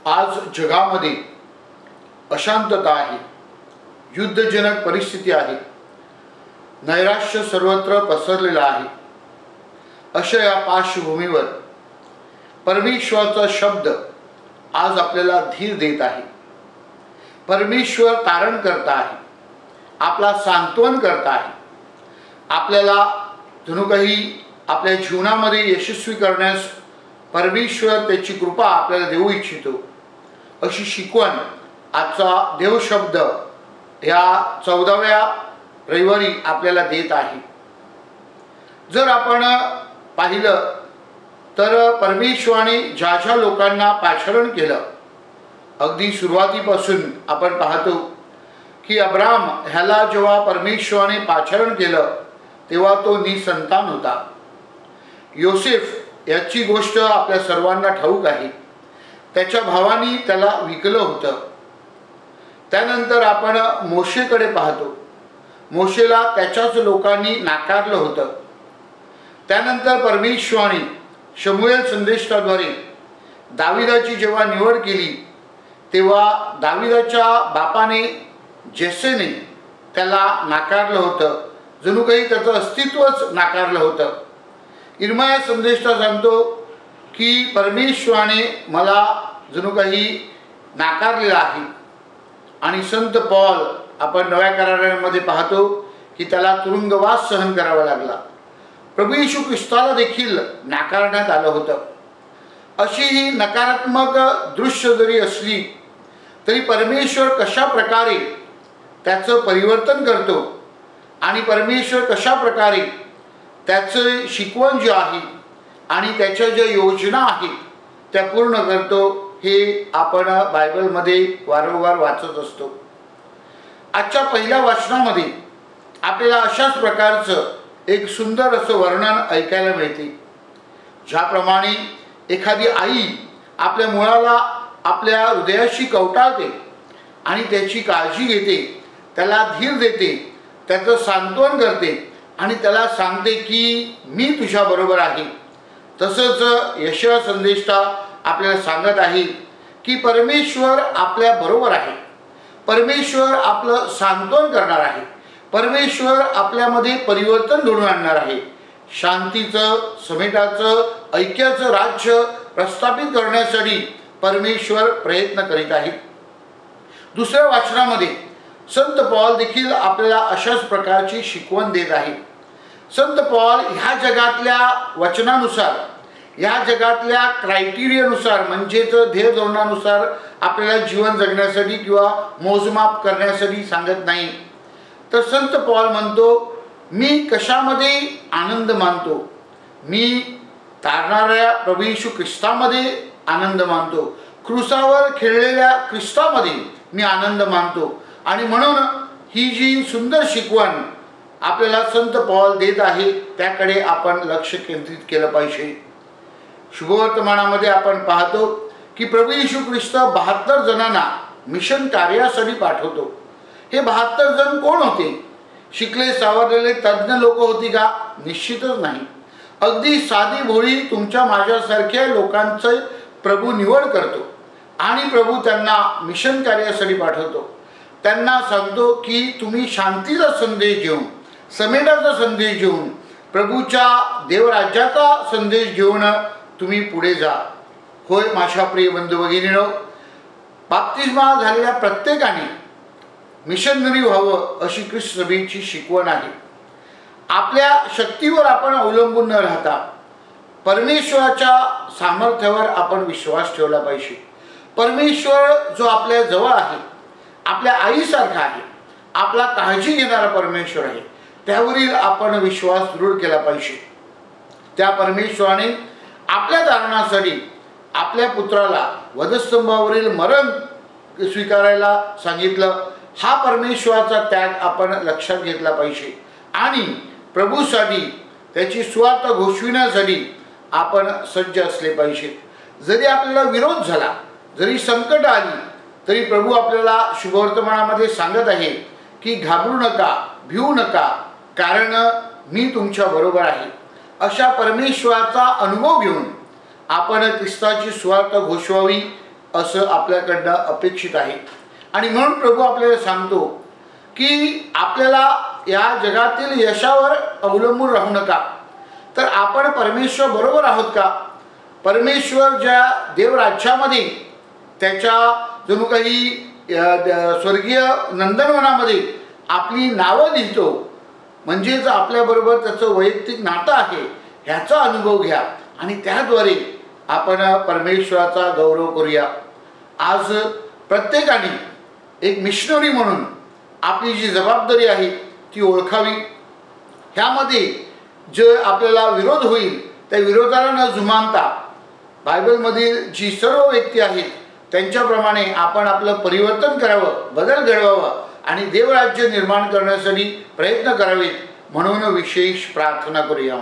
आज जगामध्ये अशांतता आहे, युद्धजनक परिस्थिती आहे, नैराश्य सर्वत्र पसरलेलं आहे। अशा या पार्श्वभूमीवर परमेश्वराचा शब्द आज आपल्याला धीर देत आहे। परमेश्वर तारण करता आहे, आपला सांत्वन करता आहे, आपल्याला जणू काही आपल्या जीवनामध्ये यशस्वी करण्यास परमेश्वर त्याची कृपा आपल्याला देऊ इच्छितो। अशी शिकवण आजचा देवशब्द या 14व्या रविवारी आपल्याला देत आहे। जर आपण पाहिलं तर परमेश्वराने ज्या ज्या लोकांना पाचारण केलं, अगदी सुरुवातीपासून आपण पाहतो की अब्राम ह्याला जेव्हा परमेश्वराने पाचारण केलं तेव्हा तो निसंतान होता। योसेफ याची गोष्ट आपल्या सर्वांना ठाऊक आहे, त्याच्या भावानी त्याला विकलं होतं। त्यानंतर आपण मोशेकडे पाहतो, मोशेला त्याच्याच लोकांनी नाकारलं होतं। त्यानंतर परमेश्वराने शमूएल संदेष्टाद्वारे दाविदाची जेव्हा निवड केली तेव्हा दाविदाच्या बापाने जेसेने त्याला नाकारलं होतं, जणू काही त्याचं अस्तित्वच नाकारलं होतं। इर्माया संदेष्टा सांगतो की परमेश्वराने मला जणू काही नाकारलेलं आहे। आणि संत पौल आपण नव्या करारामध्ये पाहतो की त्याला तुरुंगवास सहन करावा लागला। प्रभू येशू ख्रिस्ताला देखील नाकारण्यात आलं होतं। अशी ही नकारात्मक दृश्य जरी असली तरी परमेश्वर कशा प्रकारे त्याचं परिवर्तन करतो आणि परमेश्वर कशा प्रकारे त्याचं शिकवण जे आहे आणि त्याच्या ज्या योजना आहेत त्या पूर्ण करतो हे आपण बायबलमध्ये वारंवार वाचत असतो। आजच्या पहिल्या वाचनामध्ये आपल्याला अशाच प्रकारचं एक सुंदर असं वर्णन ऐकायला मिळते। ज्याप्रमाणे एखादी आई आपल्या मुलाला आपल्या हृदयाशी कवटाळते आणि त्याची काळजी घेते, त्याला धीर देते, त्याचं सांत्वन करते आणि त्याला सांगते की मी तुझ्या बरोबर आहे, तसंच यशाया संदेष्टा आपल्याला सांगत आहे की परमेश्वर आपल्या बरोबर आहे, परमेश्वर आपलं सांत्वन करणार आहे, परमेश्वर आपल्यामध्ये परिवर्तन घडवून आणणार आहे, शांतीचं, समेटाचं, ऐक्याचं राज्य प्रस्थापित करण्यासाठी परमेश्वर प्रयत्न करीत आहे। दुसऱ्या वाचनामध्ये संत पौल देखील आपल्याला अशाच प्रकारची शिकवण देत आहे। संत पौल ह्या जगातल्या वचनानुसार, ह्या जगातल्या क्रायटेरियानुसार म्हणजेच ध्येय धोरणानुसार आपल्याला जीवन जगण्यासाठी किंवा मोजमाप करण्यासाठी सांगत नाही। तर संत पौल म्हणतो मी कशामध्ये आनंद मानतो, मी तारणाऱ्या प्रभू येशू ख्रिस्तामध्ये आनंद मानतो, क्रूसावर खेळलेल्या ख्रिस्तामध्ये मी आनंद मानतो। आणि म्हणून ही जी सुंदर शिकवण आपल्याला संत पौल देत आहे त्याकडे आपण लक्ष केंद्रित केलं पाहिजे। शुभवर्तमानामध्ये आपण पाहतो की प्रभू येशू ख्रिस्त 72 जणांना मिशन कार्यासाठी पाठवतो। हे 72 जण कोण होते? शिकले सावरलेले तज्ञ लोक होती का? निश्चितच नाही। अगदी साधी भोळी तुमच्या माझ्यासारख्या लोकांचे प्रभू निवड करतो आणि प्रभू त्यांना मिशन कार्यासाठी पाठवतो। त्यांना सांगतो की तुम्ही शांतीचा संदेश घेऊन, समेटाचा संदेश घेऊन, प्रभूच्या देवराज्याचा संदेश घेऊन तुम्ही पुढे जा। होय माझ्या प्रिय बंधू भगिनींनो, बाप्तिस्मा झालेल्या प्रत्येकाने मिशनरी व्हावं अशी ख्रिस्त सभेची शिकवण आहे। आपल्या शक्तीवर आपण अवलंबून न राहता परमेश्वराच्या सामर्थ्यावर आपण विश्वास ठेवला पाहिजे। परमेश्वर जो आपल्या जवळ आहे, आपल्या आईसारखा आहे, आपला काळजी घेणारा परमेश्वर आहे, त्यावरील आपण विश्वास दृढ केला पाहिजे। त्या परमेश्वराने आपल्या तारणासाठी आपल्या पुत्राला वधस्तंभावरील मरण स्वीकारायला सांगितलं। हा परमेश्वराचा त्याग आपण लक्षात घेतला पाहिजे आणि प्रभूसाठी त्याची सुवार्थ घोषविण्यासाठी आपण सज्ज असले पाहिजे। जरी आपल्याला विरोध झाला, जरी संकट आली, तरी प्रभू आपल्याला शुभवर्तमानामध्ये सांगत आहे की घाबरू नका, भिवू नका, कारण मी तुमच्या बरोबर आहे। अशा परमेश्वराचा अनुभव घेऊन आपण ख्रिस्ताची सुवार्थ घोषवावी असं आपल्याकडनं अपेक्षित आहे। आणि म्हणून प्रभू आपल्याला सांगतो की आपल्याला या जगातील यशावर अवलंबून राहू नका, तर आपण परमेश्वर बरोबर आहोत का? परमेश्वर ज्या देवराज्यामध्ये त्याच्या जणू काही स्वर्गीय नंदनवनामध्ये आपली नावं लिहितो, म्हणजेच आपल्याबरोबर त्याचं वैयक्तिक नातं आहे, ह्याचा अनुभव घ्या आणि त्याद्वारे आपण परमेश्वराचा गौरव करूया। आज प्रत्येकाने एक मिशनरी म्हणून आपली जी जबाबदारी आहे ती ओळखावी। ह्यामध्ये जे आपल्याला विरोध होईल त्या विरोधाला न जुमानता बायबलमधील जी सर्व व्यक्ती आहेत त्यांच्याप्रमाणे आपण आपलं परिवर्तन करावं, बदल घडवावा आणि देवराज्य निर्माण करण्यासाठी प्रयत्न करावेत म्हणून विशेष प्रार्थना करूया।